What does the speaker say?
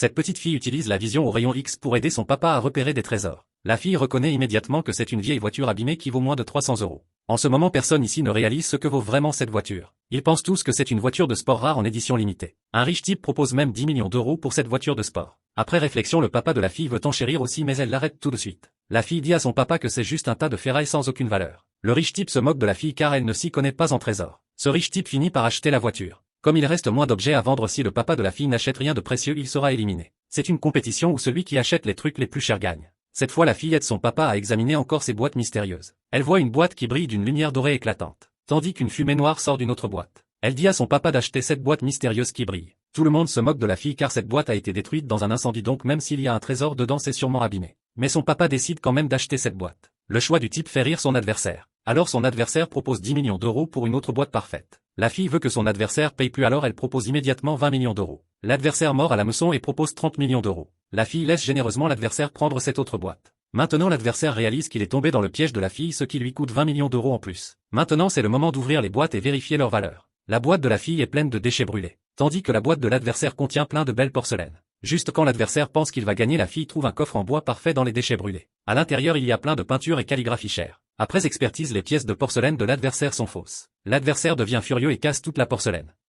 Cette petite fille utilise la vision au rayon X pour aider son papa à repérer des trésors. La fille reconnaît immédiatement que c'est une vieille voiture abîmée qui vaut moins de 300 €. En ce moment, personne ici ne réalise ce que vaut vraiment cette voiture. Ils pensent tous que c'est une voiture de sport rare en édition limitée. Un riche type propose même 10 millions d'euros pour cette voiture de sport. Après réflexion, le papa de la fille veut enchérir aussi, mais elle l'arrête tout de suite. La fille dit à son papa que c'est juste un tas de ferraille sans aucune valeur. Le riche type se moque de la fille car elle ne s'y connaît pas en trésor. Ce riche type finit par acheter la voiture. Comme il reste moins d'objets à vendre, si le papa de la fille n'achète rien de précieux, il sera éliminé. C'est une compétition où celui qui achète les trucs les plus chers gagne. Cette fois, la fille aide son papa à examiner encore ses boîtes mystérieuses. Elle voit une boîte qui brille d'une lumière dorée éclatante, tandis qu'une fumée noire sort d'une autre boîte. Elle dit à son papa d'acheter cette boîte mystérieuse qui brille. Tout le monde se moque de la fille car cette boîte a été détruite dans un incendie, donc même s'il y a un trésor dedans, c'est sûrement abîmé. Mais son papa décide quand même d'acheter cette boîte. Le choix du type fait rire son adversaire. Alors son adversaire propose 10 millions d'euros pour une autre boîte parfaite. La fille veut que son adversaire paye plus, alors elle propose immédiatement 20 millions d'euros. L'adversaire mord à la meçon et propose 30 millions d'euros. La fille laisse généreusement l'adversaire prendre cette autre boîte. Maintenant l'adversaire réalise qu'il est tombé dans le piège de la fille, ce qui lui coûte 20 millions d'euros en plus. Maintenant c'est le moment d'ouvrir les boîtes et vérifier leur valeur. La boîte de la fille est pleine de déchets brûlés, tandis que la boîte de l'adversaire contient plein de belles porcelaines. Juste quand l'adversaire pense qu'il va gagner, la fille trouve un coffre en bois parfait dans les déchets brûlés. À l'intérieur, il y a plein de peintures et calligraphie chères. Après expertise, les pièces de porcelaine de l'adversaire sont fausses. L'adversaire devient furieux et casse toute la porcelaine.